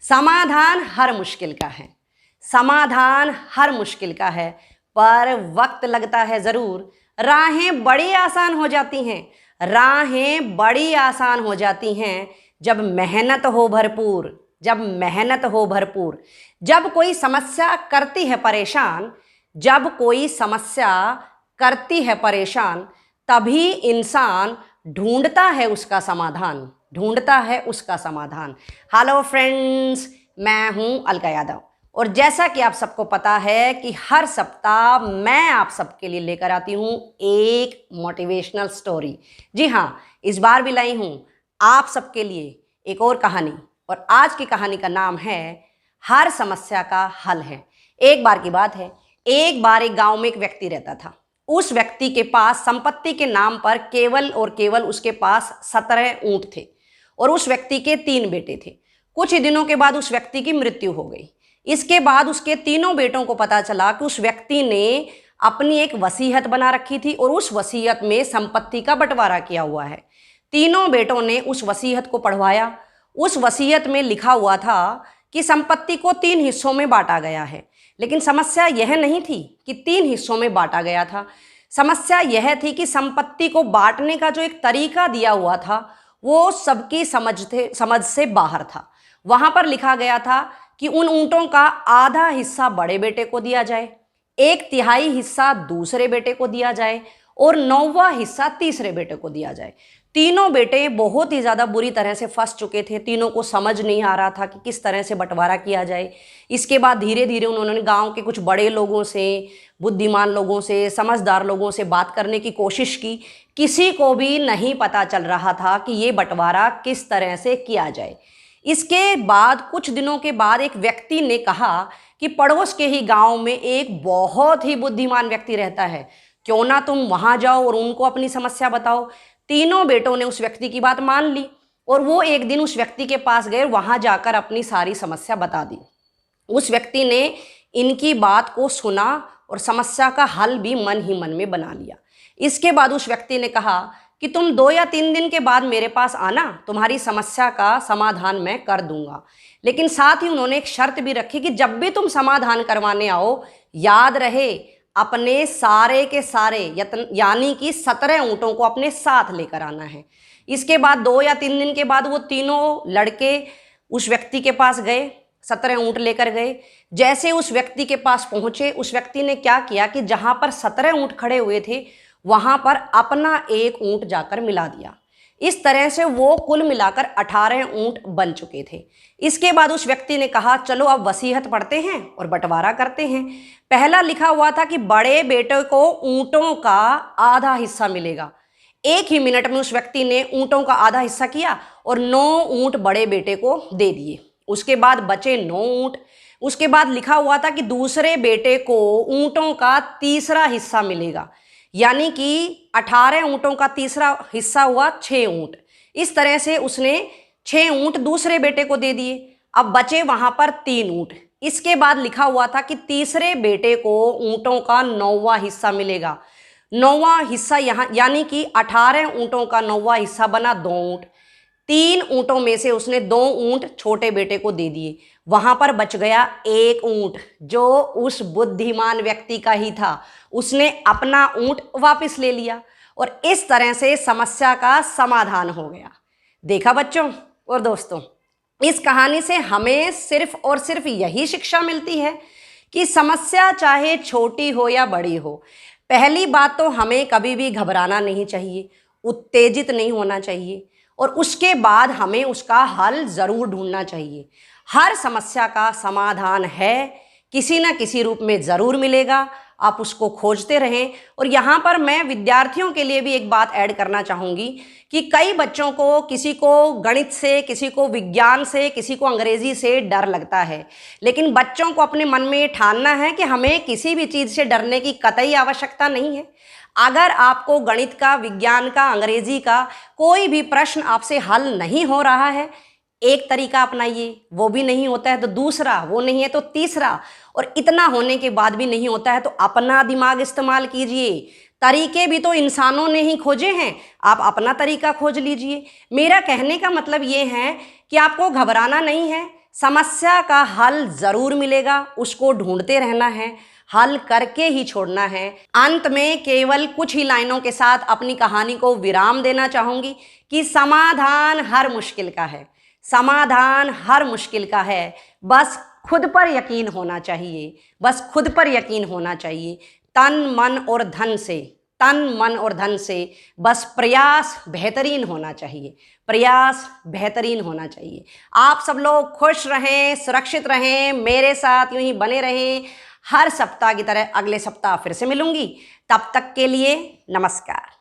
समाधान हर मुश्किल का है, समाधान हर मुश्किल का है, पर वक्त लगता है ज़रूर। राहें बड़ी आसान हो जाती हैं, राहें बड़ी आसान हो जाती हैं जब मेहनत हो भरपूर, जब मेहनत हो भरपूर। जब कोई समस्या करती है परेशान, जब कोई समस्या करती है परेशान, तभी इंसान ढूंढता है उसका समाधान, ढूंढता है उसका समाधान। हेलो फ्रेंड्स, मैं हूं अलका यादव और जैसा कि आप सबको पता है कि हर सप्ताह मैं आप सबके लिए लेकर आती हूं एक मोटिवेशनल स्टोरी। जी हाँ, इस बार भी लाई हूं आप सबके लिए एक और कहानी, और आज की कहानी का नाम है हर समस्या का हल है। एक बार की बात है, एक बार एक गांव में एक व्यक्ति रहता था। उस व्यक्ति के पास संपत्ति के नाम पर केवल और केवल उसके पास 17 ऊंट थे और उस व्यक्ति के 3 बेटे थे। कुछ ही दिनों के बाद उस व्यक्ति की मृत्यु हो गई। इसके बाद उसके तीनों बेटों को पता चला कि उस व्यक्ति ने अपनी एक वसीयत बना रखी थी और उस वसीयत में संपत्ति का बंटवारा किया हुआ है। तीनों बेटों ने उस वसीयत को पढ़वाया। उस वसीयत में लिखा हुआ था कि संपत्ति को 3 हिस्सों में बांटा गया है। लेकिन समस्या यह नहीं थी कि 3 हिस्सों में बांटा गया था, समस्या यह थी कि संपत्ति को बांटने का जो एक तरीका दिया हुआ था वो सबकी समझ से बाहर था। वहां पर लिखा गया था कि उन ऊंटों का आधा हिस्सा बड़े बेटे को दिया जाए, 1/3 हिस्सा दूसरे बेटे को दिया जाए और 9वां हिस्सा तीसरे बेटे को दिया जाए। तीनों बेटे बहुत ही ज़्यादा बुरी तरह से फंस चुके थे। तीनों को समझ नहीं आ रहा था कि किस तरह से बंटवारा किया जाए। इसके बाद धीरे धीरे उन्होंने गांव के कुछ बड़े लोगों से, बुद्धिमान लोगों से, समझदार लोगों से बात करने की कोशिश की। किसी को भी नहीं पता चल रहा था कि ये बंटवारा किस तरह से किया जाए। इसके बाद कुछ दिनों के बाद एक व्यक्ति ने कहा कि पड़ोस के ही गाँव में एक बहुत ही बुद्धिमान व्यक्ति रहता है, क्यों ना तुम वहाँ जाओ और उनको अपनी समस्या बताओ। तीनों बेटों ने उस व्यक्ति की बात मान ली और वो एक दिन उस व्यक्ति के पास गए, वहां जाकर अपनी सारी समस्या बता दी। उस व्यक्ति ने इनकी बात को सुना और समस्या का हल भी मन ही मन में बना लिया। इसके बाद उस व्यक्ति ने कहा कि तुम 2 या 3 दिन के बाद मेरे पास आना, तुम्हारी समस्या का समाधान मैं कर दूंगा। लेकिन साथ ही उन्होंने एक शर्त भी रखी कि जब भी तुम समाधान करवाने आओ, याद रहे अपने सारे के सारे यानी कि 17 ऊँटों को अपने साथ लेकर आना है। इसके बाद 2 या 3 दिन के बाद वो तीनों लड़के उस व्यक्ति के पास गए, 17 ऊँट लेकर गए। जैसे उस व्यक्ति के पास पहुंचे, उस व्यक्ति ने क्या किया कि जहां पर 17 ऊँट खड़े हुए थे वहां पर अपना एक ऊँट जाकर मिला दिया। इस तरह से वो कुल मिलाकर 18 ऊँट बन चुके थे। इसके बाद उस व्यक्ति ने कहा चलो अब वसीयत पढ़ते हैं और बंटवारा करते हैं। पहला लिखा हुआ था कि बड़े बेटे को ऊँटों का आधा हिस्सा मिलेगा। 1 ही मिनट में उस व्यक्ति ने ऊँटों का आधा हिस्सा किया और 9 ऊँट बड़े बेटे को दे दिए। उसके बाद बचे 9 ऊँट। उसके बाद लिखा हुआ था कि दूसरे बेटे को ऊँटों का तीसरा हिस्सा मिलेगा, यानी कि 18 ऊँटों का तीसरा हिस्सा हुआ 6 ऊँट। इस तरह से उसने 6 ऊँट दूसरे बेटे को दे दिए। अब बचे वहां पर 3 ऊँट। इसके बाद लिखा हुआ था कि तीसरे बेटे को ऊँटों का 9वां हिस्सा मिलेगा। 9वां हिस्सा यहाँ यानी कि 18 ऊँटों का 9वां हिस्सा बना 2 ऊँट। 3 ऊँटों में से उसने 2 ऊँट छोटे बेटे को दे दिए। वहां पर बच गया 1 ऊँट जो उस बुद्धिमान व्यक्ति का ही था। उसने अपना ऊँट वापस ले लिया और इस तरह से समस्या का समाधान हो गया। देखा बच्चों और दोस्तों, इस कहानी से हमें सिर्फ और सिर्फ यही शिक्षा मिलती है कि समस्या चाहे छोटी हो या बड़ी हो, पहली बात तो हमें कभी भी घबराना नहीं चाहिए, उत्तेजित नहीं होना चाहिए और उसके बाद हमें उसका हल ज़रूर ढूंढना चाहिए। हर समस्या का समाधान है, किसी न किसी रूप में ज़रूर मिलेगा, आप उसको खोजते रहें। और यहाँ पर मैं विद्यार्थियों के लिए भी एक बात ऐड करना चाहूँगी कि कई बच्चों को, किसी को गणित से, किसी को विज्ञान से, किसी को अंग्रेजी से डर लगता है, लेकिन बच्चों को अपने मन में ठानना है कि हमें किसी भी चीज़ से डरने की कतई आवश्यकता नहीं है। अगर आपको गणित का, विज्ञान का, अंग्रेजी का कोई भी प्रश्न आपसे हल नहीं हो रहा है, एक तरीका अपनाइए, वो भी नहीं होता है तो दूसरा, वो नहीं है तो तीसरा, और इतना होने के बाद भी नहीं होता है तो अपना दिमाग इस्तेमाल कीजिए। तरीके भी तो इंसानों ने ही खोजे हैं, आप अपना तरीका खोज लीजिए। मेरा कहने का मतलब ये है कि आपको घबराना नहीं है, समस्या का हल ज़रूर मिलेगा, उसको ढूंढते रहना है, हल करके ही छोड़ना है। अंत में केवल कुछ ही लाइनों के साथ अपनी कहानी को विराम देना चाहूँगी कि समाधान हर मुश्किल का है, समाधान हर मुश्किल का है। बस खुद पर यकीन होना चाहिए, बस खुद पर यकीन होना चाहिए। तन मन और धन से, तन मन और धन से बस प्रयास बेहतरीन होना चाहिए, प्रयास बेहतरीन होना चाहिए। आप सब लोग खुश रहें, सुरक्षित रहें, मेरे साथ यूं ही बने रहें। हर सप्ताह की तरह अगले सप्ताह फिर से मिलूंगी। तब तक के लिए नमस्कार।